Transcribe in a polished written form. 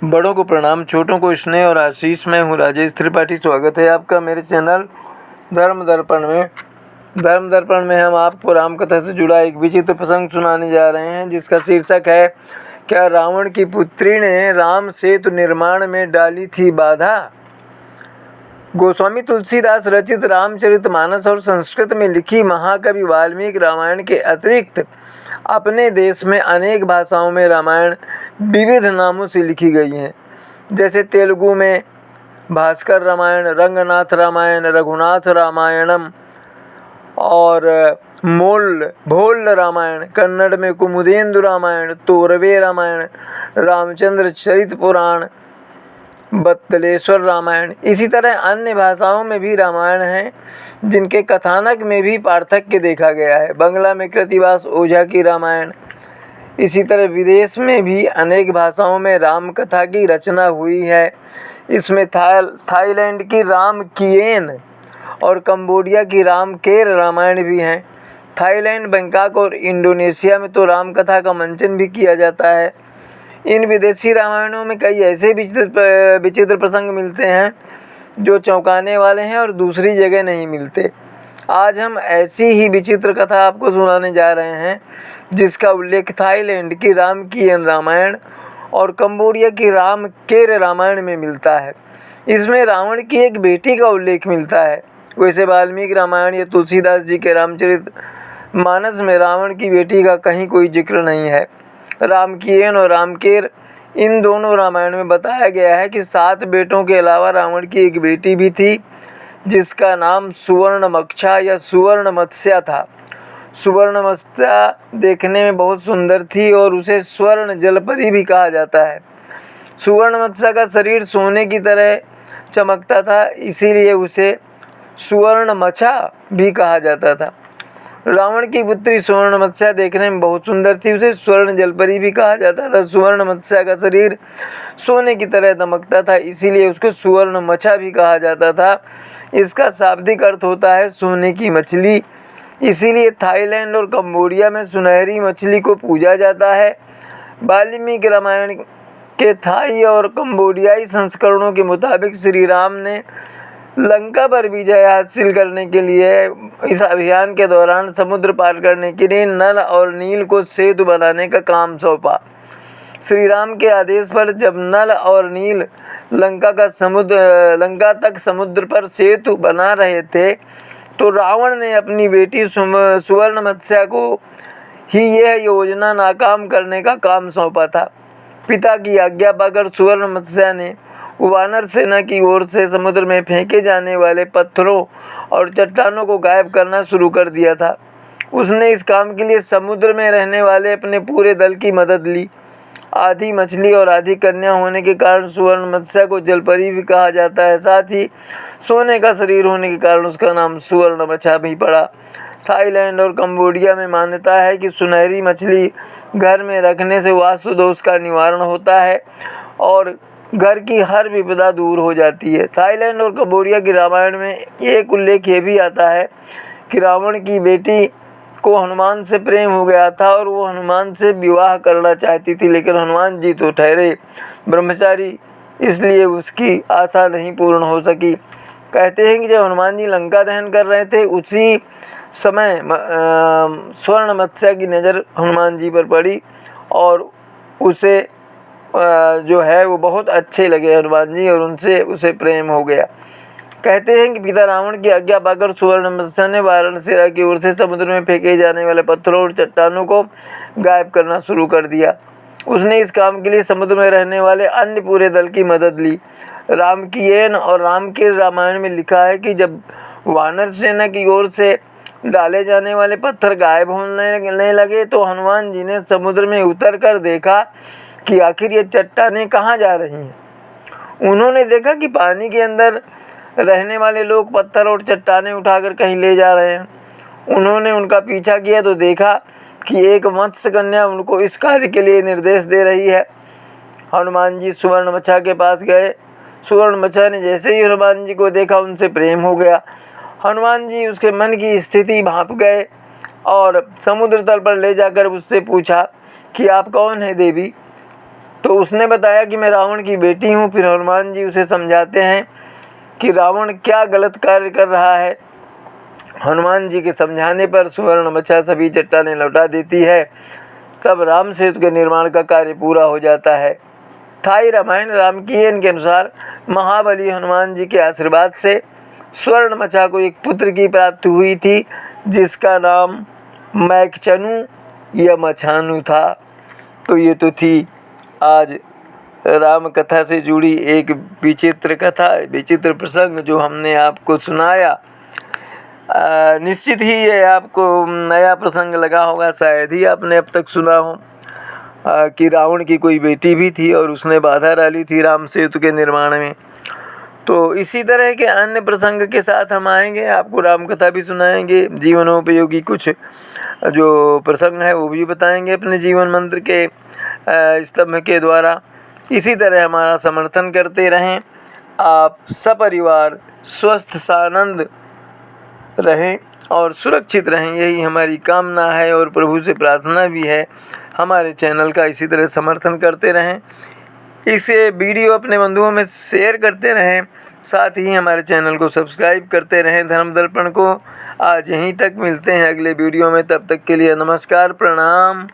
बड़ों को प्रणाम, छोटों को स्नेह और आशीष। मैं हूँ राजेश त्रिपाठी। स्वागत है आपका मेरे चैनल धर्म दर्पण में। धर्म दर्पण में हम आपको राम कथा से जुड़ा एक विचित्र प्रसंग सुनाने जा रहे हैं, जिसका शीर्षक है, क्या रावण की पुत्री ने राम सेतु निर्माण में डाली थी बाधा। गोस्वामी तुलसीदास रचित रामचरितमानस और संस्कृत में लिखी महाकवि वाल्मीकि रामायण के अतिरिक्त अपने देश में अनेक भाषाओं में रामायण विविध नामों से लिखी गई हैं। जैसे तेलुगु में भास्कर रामायण, रंगनाथ रामायण, रघुनाथ रामायणम और भोल रामायण, कन्नड़ में कुमुदेंदु रामायण, तोरवे रामायण, रामचंद्र चरित पुराण, बत्तलेश्वर रामायण। इसी तरह अन्य भाषाओं में भी रामायण हैं, जिनके कथानक में भी पार्थक्य देखा गया है। बंगला में कृतिवास ओझा की रामायण। इसी तरह विदेश में भी अनेक भाषाओं में राम कथा की रचना हुई है। इसमें थाईलैंड की राम किएन और कंबोडिया की राम केर रामायण भी हैं। थाईलैंड, बैंकॉक और इंडोनेशिया में तो राम कथा का मंचन भी किया जाता है। इन विदेशी रामायणों में कई ऐसे विचित्र प्रसंग मिलते हैं जो चौंकाने वाले हैं और दूसरी जगह नहीं मिलते। आज हम ऐसी ही विचित्र कथा आपको सुनाने जा रहे हैं, जिसका उल्लेख थाईलैंड की राम किएन रामायण और कंबोडिया की राम केर रामायण में मिलता है। इसमें रावण की एक बेटी का उल्लेख मिलता है। वैसे वाल्मीकि रामायण या तुलसीदास जी के रामचरित मानस में रावण की बेटी का कहीं कोई जिक्र नहीं है। राम किएन और रामकेर, इन दोनों रामायण में बताया गया है कि 7 बेटों के अलावा रावण की एक बेटी भी थी, जिसका नाम सुवर्णमक्षा या सुवर्णमत्स्या था। सुवर्णमत्स्या देखने में बहुत सुंदर थी और उसे स्वर्ण जलपरी भी कहा जाता है। सुवर्णमत्स्या का शरीर सोने की तरह चमकता था, इसीलिए उसे सुवर्णमचा भी कहा जाता था। रावण की पुत्री सुवर्णमत्स्या देखने में बहुत सुंदर थी, उसे स्वर्ण जलपरी भी कहा जाता था। सुवर्णमत्स्या का शरीर सोने की तरह दमकता था, इसीलिए उसको सुवर्णमचा भी कहा जाता था। इसका शाब्दिक अर्थ होता है सोने की मछली। इसीलिए थाईलैंड और कंबोडिया में सुनहरी मछली को पूजा जाता है। वाल्मीकि रामायण के थाई और कंबोडियाई संस्करणों के मुताबिक श्री राम ने लंका पर विजय हासिल करने के लिए इस अभियान के दौरान समुद्र पार करने के लिए नल और नील को सेतु बनाने का काम सौंपा। श्री राम के आदेश पर जब नल और नील लंका तक समुद्र पर सेतु बना रहे थे, तो रावण ने अपनी बेटी सुवर्णमत्स्या को ही यह योजना नाकाम करने का काम सौंपा था। पिता की आज्ञा पाकर सुवर्णमत्स्या ने वानर सेना की ओर से समुद्र में फेंके जाने वाले पत्थरों और चट्टानों को गायब करना शुरू कर दिया था। उसने इस काम के लिए समुद्र में रहने वाले अपने पूरे दल की मदद ली। आधी मछली और आधी कन्या होने के कारण सुवर्णमत्स्या को जलपरी भी कहा जाता है। साथ ही सोने का शरीर होने के कारण उसका नाम सुवर्णमचा भी पड़ा। थाईलैंड और कंबोडिया में मान्यता है कि सुनहरी मछली घर में रखने से वास्तु दोष का निवारण होता है और घर की हर विपदा दूर हो जाती है। थाईलैंड और कंबोडिया की रामायण में एक उल्लेख ये भी आता है कि रावण की बेटी को हनुमान से प्रेम हो गया था और वो हनुमान से विवाह करना चाहती थी, लेकिन हनुमान जी तो ठहरे ब्रह्मचारी, इसलिए उसकी आशा नहीं पूर्ण हो सकी। कहते हैं कि जब हनुमान जी लंका दहन कर रहे थे, उसी समय स्वर्णमत्स्या की नज़र हनुमान जी पर पड़ी और उसे जो है वो बहुत अच्छे लगे हनुमान जी, और उनसे उसे प्रेम हो गया। कहते हैं कि पिता रावण की आज्ञा पाकर सुवर्णमत्स्या ने वाराणसी की ओर से समुद्र में फेंके जाने वाले पत्थरों और चट्टानों को गायब करना शुरू कर दिया। उसने इस काम के लिए समुद्र में रहने वाले अन्य पूरे दल की मदद ली। राम किएन और राम के रामायण में लिखा है कि जब वानर सेना की ओर से डाले जाने वाले पत्थर गायब होने लगे, तो हनुमान जी ने समुद्र में उतर कर देखा कि आखिर ये चट्टानें कहाँ जा रही हैं। उन्होंने देखा कि पानी के अंदर रहने वाले लोग पत्थर और चट्टानें उठाकर कहीं ले जा रहे हैं। उन्होंने उनका पीछा किया तो देखा कि एक मत्स्य कन्या उनको इस कार्य के लिए निर्देश दे रही है। हनुमान जी सुवर्णमचा के पास गए। सुवर्णमचा ने जैसे ही हनुमान जी को देखा, उनसे प्रेम हो गया। हनुमान जी उसके मन की स्थिति भांप गए और समुद्र तल पर ले जाकर उससे पूछा कि आप कौन है देवी। तो उसने बताया कि मैं रावण की बेटी हूँ। फिर हनुमान जी उसे समझाते हैं कि रावण क्या गलत कार्य कर रहा है। हनुमान जी के समझाने पर सुवर्णमचा सभी चट्टानें लौटा देती है। तब राम सेतु के निर्माण का कार्य पूरा हो जाता है। थाई रामायण रामकीयन के अनुसार महाबली हनुमान जी के आशीर्वाद से सुवर्णमचा को एक पुत्र की प्राप्ति हुई थी, जिसका नाम मैकचनु या मछानु था। तो ये तो थी आज राम कथा से जुड़ी एक विचित्र कथा, विचित्र प्रसंग जो हमने आपको सुनाया। निश्चित ही ये आपको नया प्रसंग लगा होगा, शायद ही आपने अब तक सुना हो कि रावण की कोई बेटी भी थी और उसने बाधा डाली थी राम सेतु के निर्माण में। तो इसी तरह के अन्य प्रसंग के साथ हम आएंगे, आपको राम कथा भी सुनाएंगे, जीवनोपयोगी कुछ जो प्रसंग है वो भी बताएंगे अपने जीवन मंत्र के स्तंभ के द्वारा। इसी तरह हमारा समर्थन करते रहें। आप सपरिवार स्वस्थ सानंद रहें और सुरक्षित रहें, यही हमारी कामना है और प्रभु से प्रार्थना भी है। हमारे चैनल का इसी तरह समर्थन करते रहें, इसे वीडियो अपने बंधुओं में शेयर करते रहें, साथ ही हमारे चैनल को सब्सक्राइब करते रहें। धर्म दर्पण को आज यहीं तक, मिलते हैं अगले वीडियो में, तब तक के लिए नमस्कार, प्रणाम।